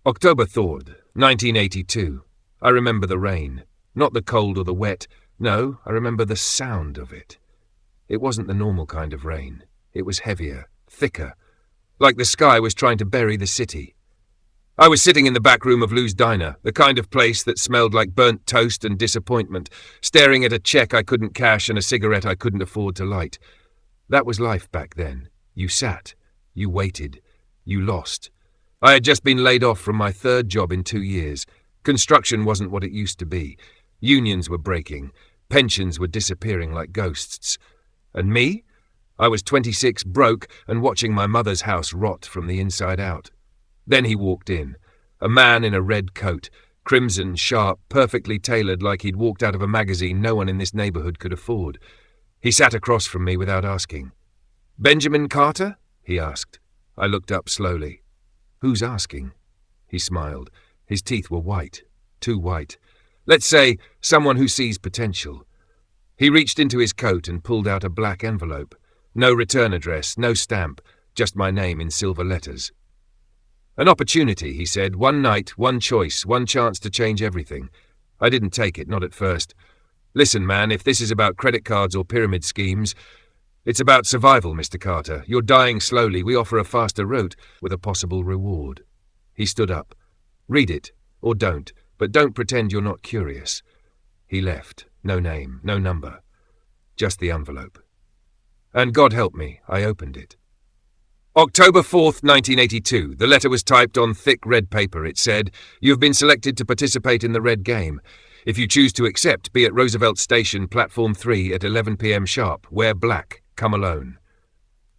October 3rd, 1982. I remember the rain. Not the cold or the wet. No, I remember the sound of it. It wasn't the normal kind of rain. It was heavier, thicker, like the sky was trying to bury the city. I was sitting in the back room of Lou's Diner, the kind of place that smelled like burnt toast and disappointment, staring at a check I couldn't cash and a cigarette I couldn't afford to light. That was life back then. You sat. You waited. You lost. I had just been laid off from my third job in 2 years. Construction wasn't what it used to be. Unions were breaking. Pensions were disappearing like ghosts. And me? I was 26, broke, and watching my mother's house rot from the inside out. Then he walked in, a man in a red coat, crimson, sharp, perfectly tailored like he'd walked out of a magazine no one in this neighborhood could afford. He sat across from me without asking. "Benjamin Carter?" he asked. I looked up slowly. "Who's asking?" He smiled. His teeth were white, too white. "Let's say, someone who sees potential." He reached into his coat and pulled out a black envelope. No return address, no stamp, just my name in silver letters. "An opportunity," he said. "One night, one choice, one chance to change everything." I didn't take it, not at first. "Listen, man, if this is about credit cards or pyramid schemes, it's about survival, Mr. Carter. You're dying slowly. We offer a faster route with a possible reward." He stood up. "Read it, or don't, but don't pretend you're not curious." He left. No name, no number. Just the envelope. And God help me, I opened it. October 4th, 1982. The letter was typed on thick red paper. It said, "You have been selected to participate in the Red Game. If you choose to accept, be at Roosevelt Station, Platform 3 at 11 p.m. sharp. Wear black. Come alone.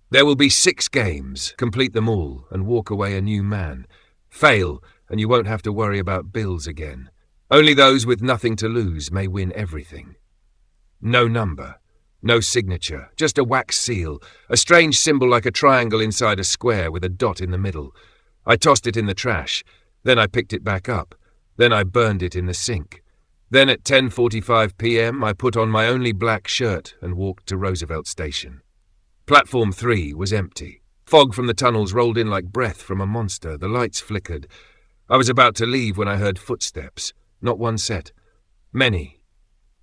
There will be 6 games. Complete them all and walk away a new man. Fail, and you won't have to worry about bills again. Only those with nothing to lose may win everything." No number. No signature, just a wax seal, a strange symbol like a triangle inside a square with a dot in the middle. I tossed it in the trash. Then I picked it back up. Then I burned it in the sink. Then at 10:45 p.m. I put on my only black shirt and walked to Roosevelt Station. Platform 3 was empty. Fog from the tunnels rolled in like breath from a monster. The lights flickered. I was about to leave when I heard footsteps. Not one set. Many.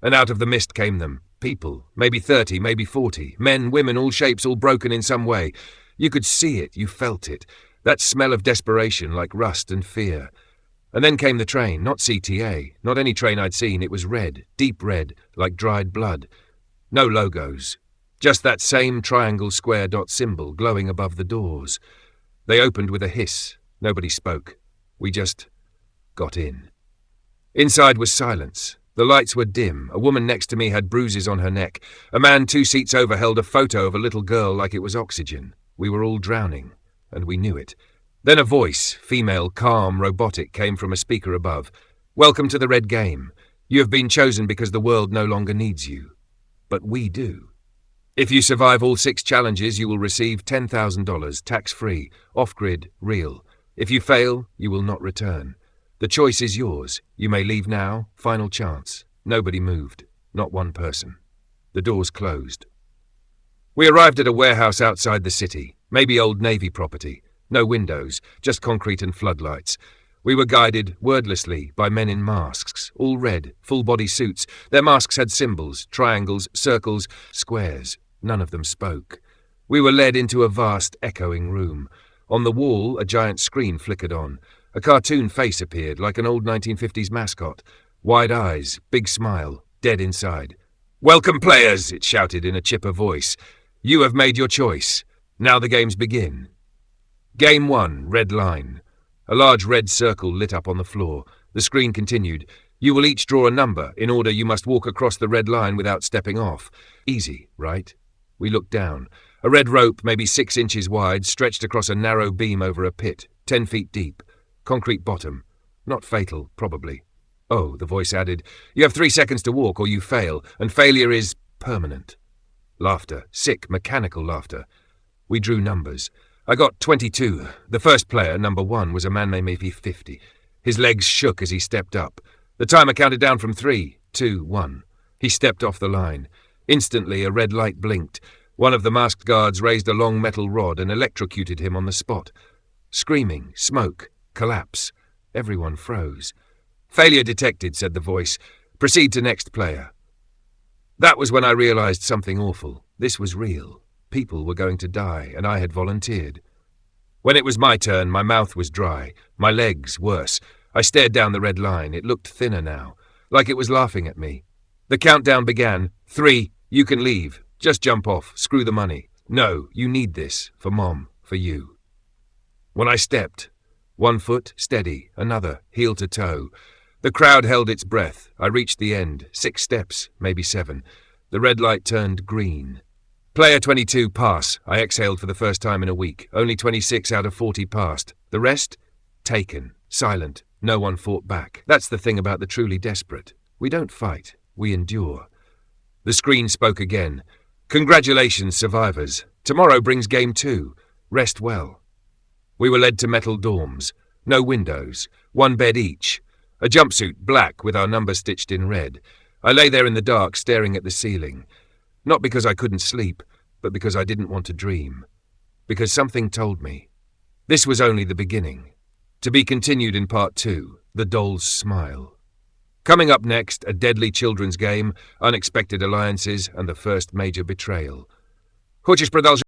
And out of the mist came them. People, maybe 30, maybe 40, men, women, all shapes, all broken in some way. You could see it, you felt it, that smell of desperation like rust and fear. And then came the train, not CTA, not any train I'd seen. It was red, deep red, like dried blood. No logos, just that same triangle square dot symbol glowing above the doors. They opened with a hiss. Nobody spoke. We just got in. Inside was silence. The lights were dim. A woman next to me had bruises on her neck. A man 2 seats over held a photo of a little girl like it was oxygen. We were all drowning, and we knew it. Then a voice, female, calm, robotic, came from a speaker above. "Welcome to the Red Game. You have been chosen because the world no longer needs you. But we do. If you survive all 6 challenges, you will receive $10,000, tax-free, off-grid, real. If you fail, you will not return. The choice is yours. You may leave now. Final chance." Nobody moved. Not one person. The doors closed. We arrived at a warehouse outside the city. Maybe old Navy property. No windows, just concrete and floodlights. We were guided, wordlessly, by men in masks, all red, full-body suits. Their masks had symbols, triangles, circles, squares. None of them spoke. We were led into a vast, echoing room. On the wall, a giant screen flickered on. A cartoon face appeared, like an old 1950s mascot. Wide eyes, big smile, dead inside. "Welcome, players," it shouted in a chipper voice. "You have made your choice. Now the games begin." Game 1, red line. A large red circle lit up on the floor. The screen continued. "You will each draw a number. In order, you must walk across the red line without stepping off. Easy, right?" We looked down. A red rope, maybe 6 inches wide, stretched across a narrow beam over a pit, 10 feet deep. Concrete bottom. Not fatal, probably. "Oh," the voice added, "you have 3 seconds to walk or you fail, and failure is permanent." Laughter. Sick, mechanical laughter. We drew numbers. I got 22. The first player, number 1, was a man named maybe 50. His legs shook as he stepped up. The timer counted down from 3, 2, 1. He stepped off the line. Instantly, a red light blinked. One of the masked guards raised a long metal rod and electrocuted him on the spot. Screaming, smoke, collapse. Everyone froze. "Failure detected," said the voice. "Proceed to next player." That was when I realized something awful. This was real. People were going to die, and I had volunteered. When it was my turn, my mouth was dry, my legs worse. I stared down the red line. It looked thinner now, like it was laughing at me. The countdown began. 3, you can leave. Just jump off. Screw the money. No, you need this. For Mom. For you. When I stepped, 1 foot, steady, another, heel to toe. The crowd held its breath. I reached the end. 6 steps, maybe 7. The red light turned green. Player 22, pass. I exhaled for the first time in a week. Only 26 out of 40 passed. The rest? Taken. Silent. No one fought back. That's the thing about the truly desperate. We don't fight. We endure. The screen spoke again. "Congratulations, survivors. Tomorrow brings game 2. Rest well." We were led to metal dorms. No windows. 1 bed each. A jumpsuit, black, with our number stitched in red. I lay there in the dark, staring at the ceiling. Not because I couldn't sleep, but because I didn't want to dream. Because something told me. This was only the beginning. To be continued in part 2, The Doll's Smile. Coming up next, a deadly children's game, unexpected alliances, and the first major betrayal. Хочешь продолжать?